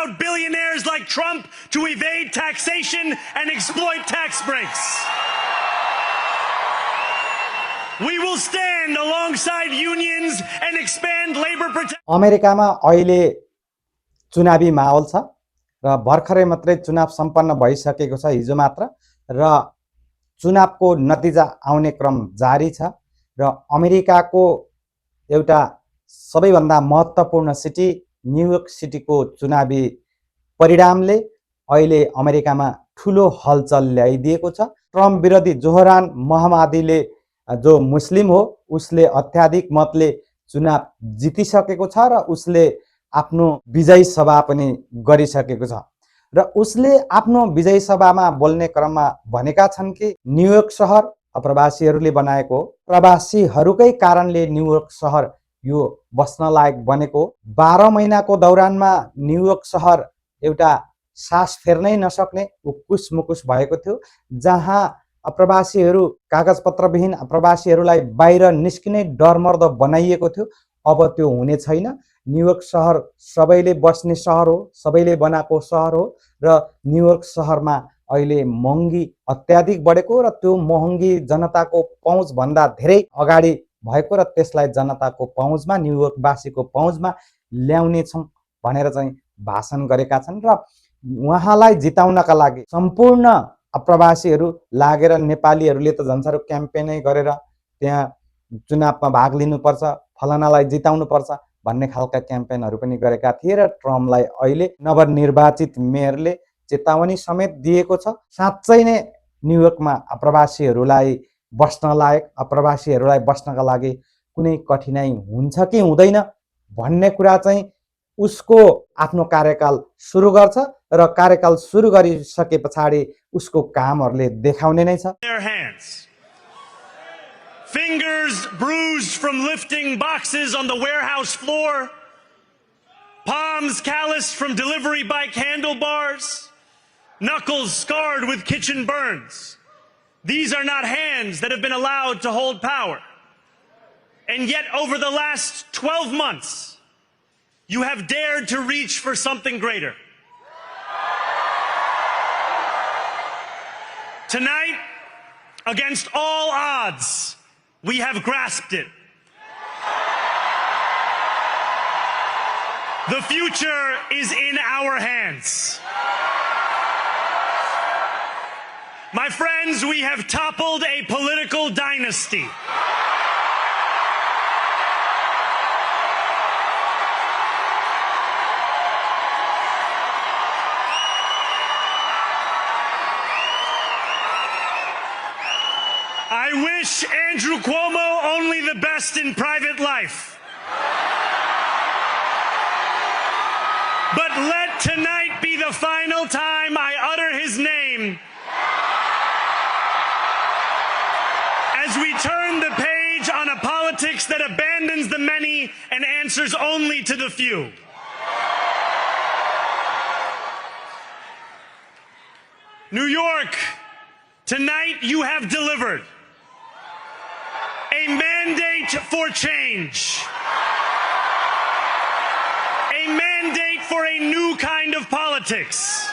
allowed billionaires like Trump to evade taxation and exploit tax breaks. We will stand alongside unions and expand labor protection. अमेरिकामा अहिले चुनावी माहौल छ र भर्खरै मात्रै चुनाव सम्पन्न भइसकेको छ हिजो मात्र र चुनावको नतिजा आउने क्रम जारी छ र अमेरिकाको एउटा सबैभन्दा महत्त्वपूर्ण सिटी न्युयोर्क सिटीको चुनावी परिणामले अहिले अमेरिकामा ठुलो हलचल ल्याइदिएको छ। ट्रम्प विरोधी जोहरान मोहम्मदीले जो मुस्लिम हो उसले अत्याधिक मतले चुनाव जितिसकेको छ र उसले आफ्नो विजयी सभा पनि गरिसकेको छ र उसले आफ्नो विजयी सभामा बोल्ने क्रममा भनेका छन् कि न्युयोर्क शहर अप्रवासीहरूले बनाएको प्रवासीहरूकै कारणले न्युयोर्क शहर यो बस्न लायक बनेको 12 महिनाको दौरानमा न्युयोर्क शहर एउटा सास फेर्नै नसक्ने उक्कुस मुकुस भएको थियो जहाँ अप्रवासीहरू कागजपत्रविहीन अप्रवासीहरूलाई बाहिर निस्किने डरमर्दो बनाइएको थियो। अब त्यो हुने छैन। न्युयोर्क शहर सबैले बस्ने शहर हो, सबैले बनाएको शहर हो र न्युयोर्क शहरमा अहिले महँगी अत्याधिक बढेको र त्यो महँगी जनताको पहुँच भन्दा धेरै अगाडि भएको र त्यसलाई जनताको पहुँचमा न्युयोर्कवासीको पहुँचमा ल्याउने छौं भनेर चाहिँ भाषण गरेका छन् र उहाँलाई जिताउनका लागि सम्पूर्ण अप्रवासीहरू लागेर नेपालीहरूले त झन्सारो क्याम्पेनै गरेर त्यहाँ चुनावमा भाग लिनुपर्छ, फलानालाई जिताउनुपर्छ भन्ने खालका क्याम्पेनहरू पनि गरेका थिए र ट्रम्पलाई अहिले नवनिर्वाचित मेयरले चेतावनी समेत दिएको छ। साँच्चै नै न्युयोर्कमा अप्रवासीहरूलाई बस्न लायक अप्रवासीहरूलाई बस्नका लागि कुनै कठिनाइ हुन्छ कि हुँदैन भन्ने कुरा चाहिँ उसको आफ्नो कार्यकाल सुरु गर्छ र कार्यकाल सुरु गरिसके पछाडि उसको कामहरूले देखाउने नै छ। Fingers bruised from lifting boxes on the warehouse floor, palms calloused from delivery bike handlebars, knuckles scarred with kitchen burns. These are not hands that have been allowed to hold power. And yet over the last 12 months, you have dared to reach for something greater. Tonight, against all odds, we have grasped it. The future is in our hands. My friends, we have toppled a political dynasty. I wish Andrew Cuomo only the best in private life. But let tonight be the final time I utter his name as we turn the page on a politics that abandons the many and answers only to the few. New York, tonight you have delivered a mandate for change, a mandate for a new kind of politics,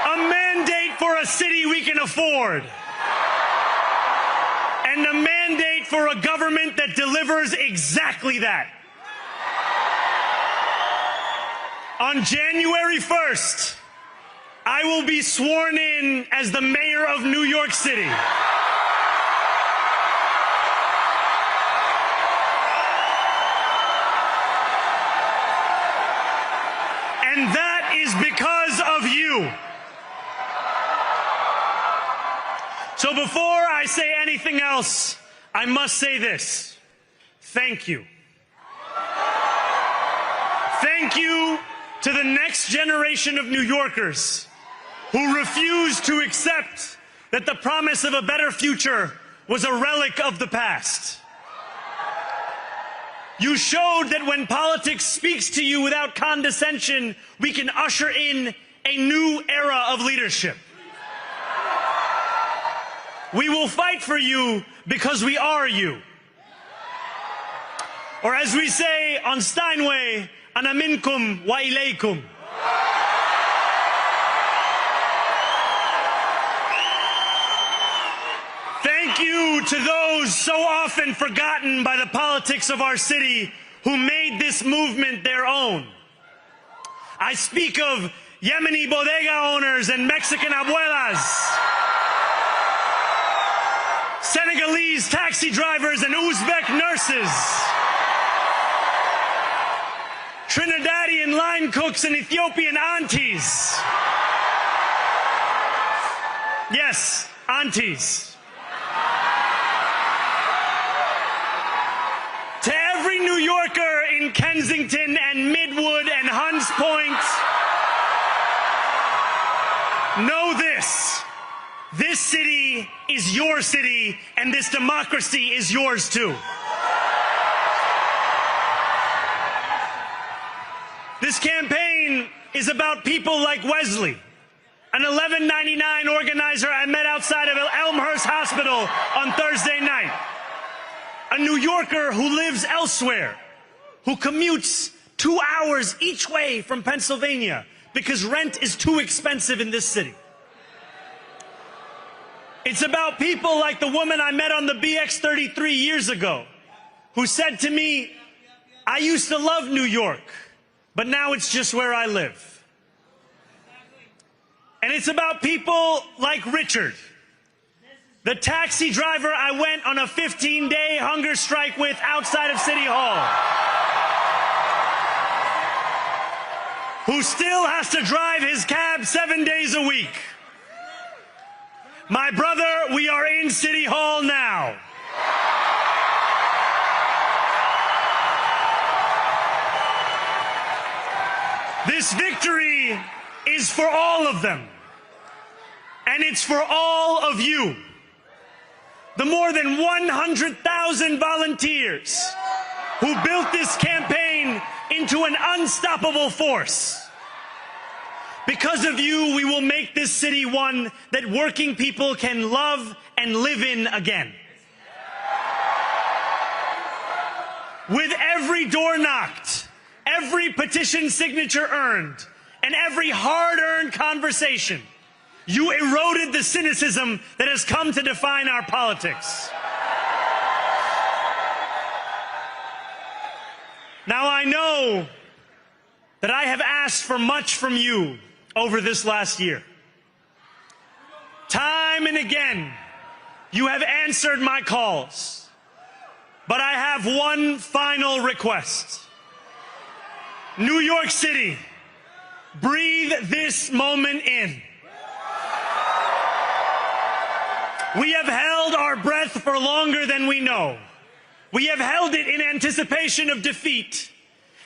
a mandate for a city we can afford, and a mandate for a government that delivers exactly that. On January 1st, I will be sworn in as the mayor of New York City. And that is because of you. So before I say anything else, I must say this. Thank you. Thank you to the next generation of New Yorkers who refused to accept that the promise of a better future was a relic of the past. You showed that when politics speaks to you without condescension, we can usher in a new era of leadership. We will fight for you because we are you. Or as we say on Steinway, ana minkum wa ilaykum. Thank you to those so often forgotten by the politics of our city who made this movement their own. I speak of Yemeni bodega owners and Mexican abuelas, Senegalese taxi drivers and Uzbek nurses, Trinidadian line cooks and Ethiopian aunties. Yes, aunties. To every New Yorker in Kensington and Midwood and Hunts Point, know this. This city is your city, and this democracy is yours too. This campaign is about people like Wesley, an $11.99 organizer I met outside of Elmhurst Hospital on Thursday night. A New Yorker who lives elsewhere, who commutes 2 hours each way from Pennsylvania because rent is too expensive in this city. It's about people like the woman I met on the BX33 years ago, who said to me, I used to love New York, but now it's just where I live. And it's about people like Richard, the taxi driver I went on a 15-day hunger strike with outside of City Hall, who still has to drive his cab 7 days a week. My brother, we are in City Hall now. This victory is for all of them, and it's for all of you. The more than 100,000 volunteers who built this campaign into an unstoppable force. Because of you, we will make this city one that working people can love and live in again. With every door knocked, every petition signature earned, and every hard-earned conversation, you eroded the cynicism that has come to define our politics. Now, I know that I have asked for much from you over this last year. Time and again, you have answered my calls. But I have one final request. New York City, breathe this moment in. We have held our breath for longer than we know. We have held it in anticipation of defeat.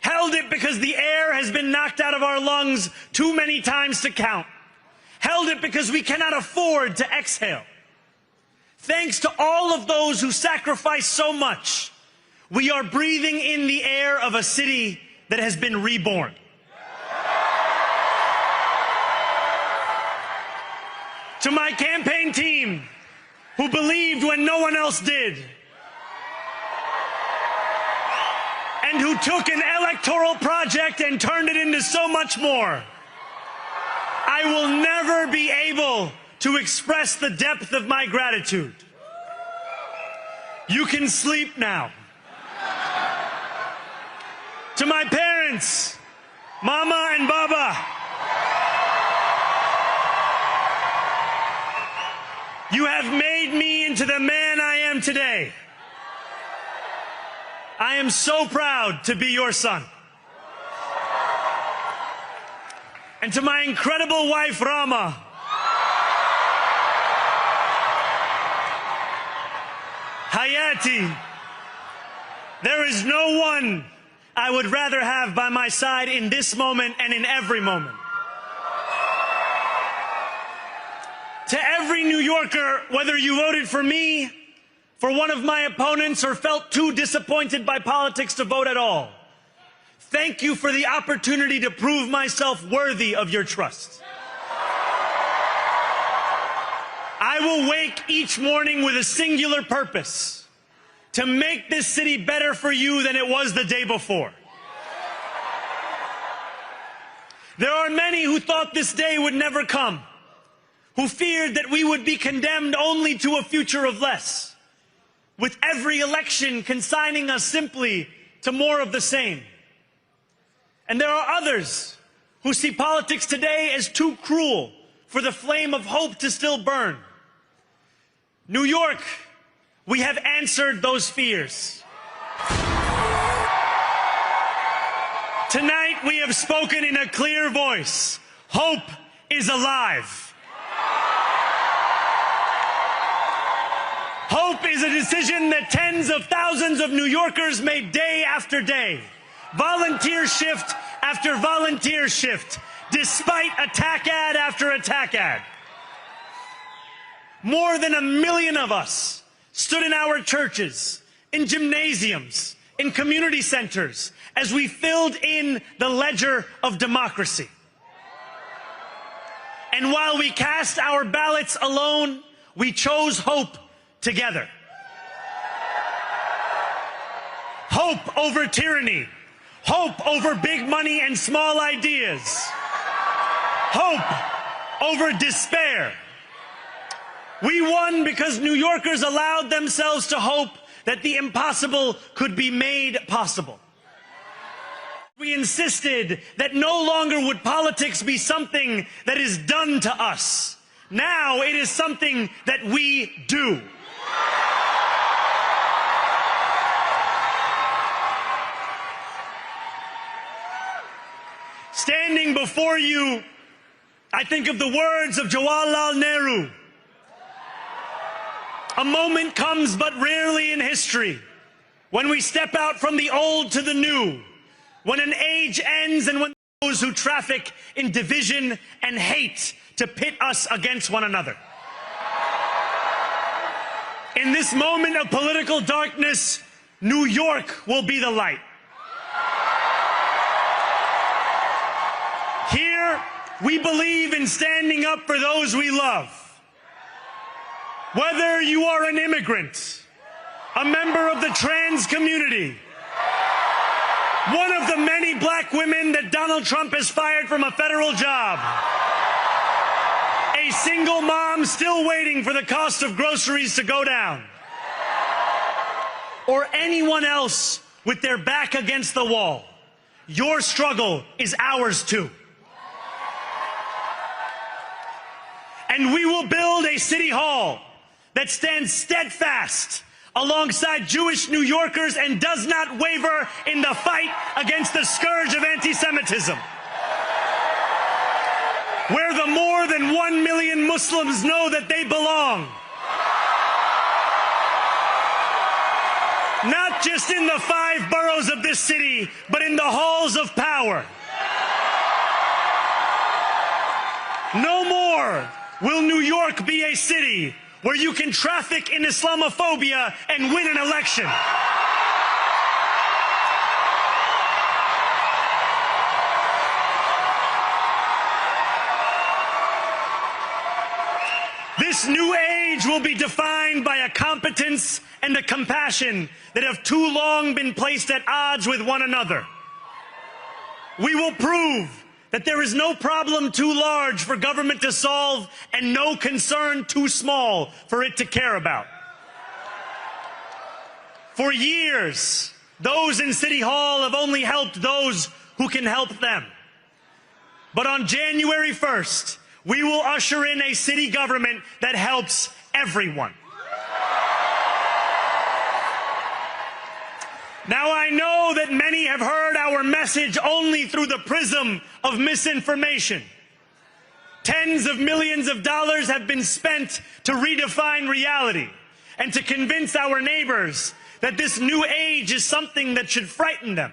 Held it because the air has been knocked out of our lungs too many times to count. Held it because we cannot afford to exhale. Thanks to all of those who sacrificed so much, we are breathing in the air of a city that has been reborn. To my campaign team, who believed when no one else did, and who took an electoral project and turned it into so much more, I will never be able to express the depth of my gratitude. You can sleep now. To my parents, Mama and Baba, you have made me into the man I am today. I am so proud to be your son. And to my incredible wife, Rama, Hayati, there is no one I would rather have by my side in this moment and in every moment. To every New Yorker, whether you voted for me, for one of my opponents, or felt too disappointed by politics to vote at all, thank you for the opportunity to prove myself worthy of your trust. I will wake each morning with a singular purpose: to make this city better for you than it was the day before. There are many who thought this day would never come, who feared that we would be condemned only to a future of less, with every election consigning us simply to more of the same. And there are others who see politics today as too cruel for the flame of hope to still burn. New York, we have answered those fears. Tonight we have spoken in a clear voice. Hope is alive. Hope is a decision that tens of thousands of New Yorkers made day after day, volunteer shift after volunteer shift, despite attack ad after attack ad. More than 1 million of us stood in our churches, in gymnasiums, in community centers, as we filled in the ledger of democracy. And while we cast our ballots alone, we chose hope together. Hope over tyranny. Hope over big money and small ideas. Hope over despair. We won because New Yorkers allowed themselves to hope that the impossible could be made possible. We insisted that no longer would politics be something that is done to us. Now it is something that we do. Standing before you, I think of the words of Jawaharlal Nehru. A moment comes but rarely in history when we step out from the old to the new, when an age ends and when those who traffic in division and hate to pit us against one another. In this moment of political darkness, New York will be the light. Here, we believe in standing up for those we love. Whether you are an immigrant, a member of the trans community, one of the many black women that Donald Trump has fired from a federal job, a single mom still waiting for the cost of groceries to go down, or anyone else with their back against the wall, your struggle is ours too. And we will build a city hall that stands steadfast alongside Jewish New Yorkers and does not waver in the fight against the scourge of anti-Semitism. Where the more than 1 million Muslims know that they belong. Not just in the 5 boroughs of this city, but in the halls of power. No more will New York be a city where you can traffic in Islamophobia and win an election. This new age will be defined by a competence and a compassion that have too long been placed at odds with one another. We will prove that there is no problem too large for government to solve and no concern too small for it to care about. For years, those in City Hall have only helped those who can help them. But on January 1st, we will usher in a city government that helps everyone. Now, I know that many have heard our message only through the prism of misinformation. Tens of millions of dollars have been spent to redefine reality and to convince our neighbors that this new age is something that should frighten them.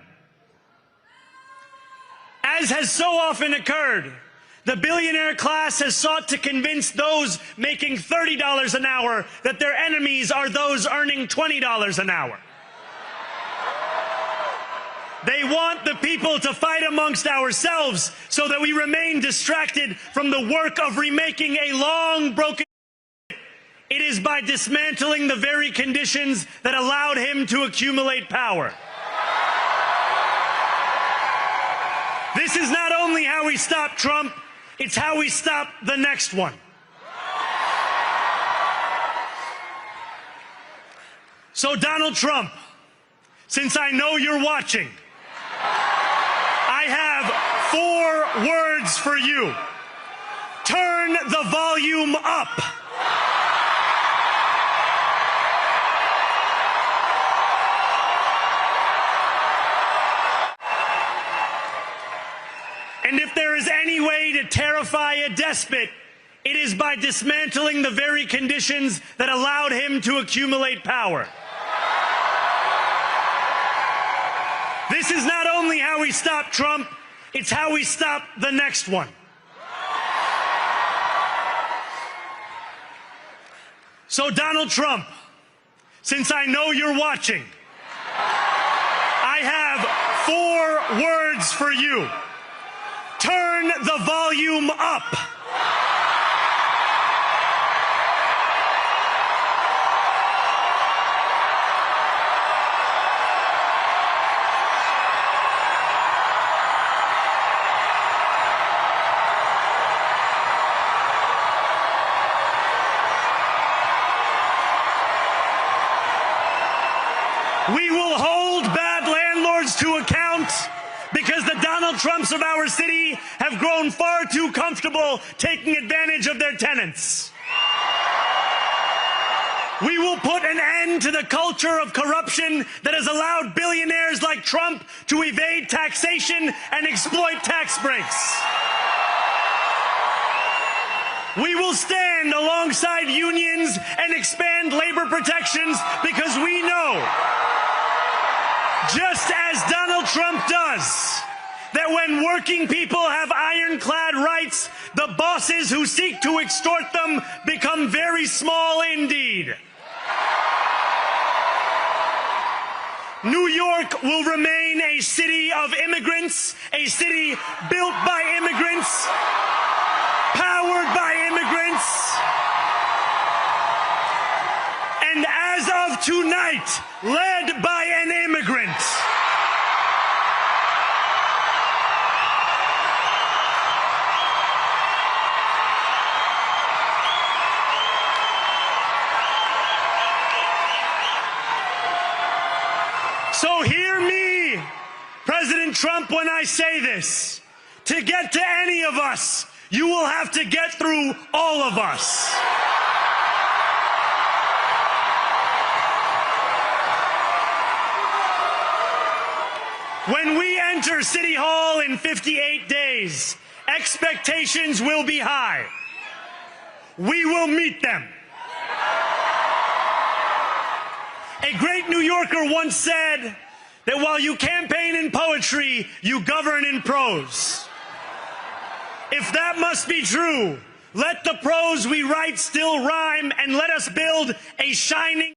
As has so often occurred, the billionaire class has sought to convince those making $30 an hour that their enemies are those earning $20 an hour. They want the people to fight amongst ourselves so that we remain distracted from the work of remaking a long broken. It is by dismantling the very conditions that allowed him to accumulate power. This is not only how we stop Trump, it's how we stop the next one. So Donald Trump, since I know you're watching, I have 4 words for you. Turn the volume up. And if there is any way to terrify a despot, it is by dismantling the very conditions that allowed him to accumulate power. This is not only how we stop Trump, it's how we stop the next one. So Donald Trump, since I know you're watching, I have 4 words for you. Turn the volume up. We will hold bad landlords to account because the Donald Trumps of our city have grown far too comfortable taking advantage of their tenants. We will put an end to the culture of corruption that has allowed billionaires like Trump to evade taxation and exploit tax breaks. We will stand alongside unions and expand labor protections because we know, just as Donald Trump does, that when working people have ironclad rights, the bosses who seek to extort them become very small indeed. New York will remain a city of immigrants, a city built by immigrants, powered by immigrants, and as of tonight, led by an immigrant. So hear me, President Trump, when I say this. To get to any of us, you will have to get through all of us. When we enter City Hall in 58 days, expectations will be high. We will meet them. A great New Yorker once said that while you campaign in poetry, you govern in prose. If that must be true, let the prose we write still rhyme, and let us build a shining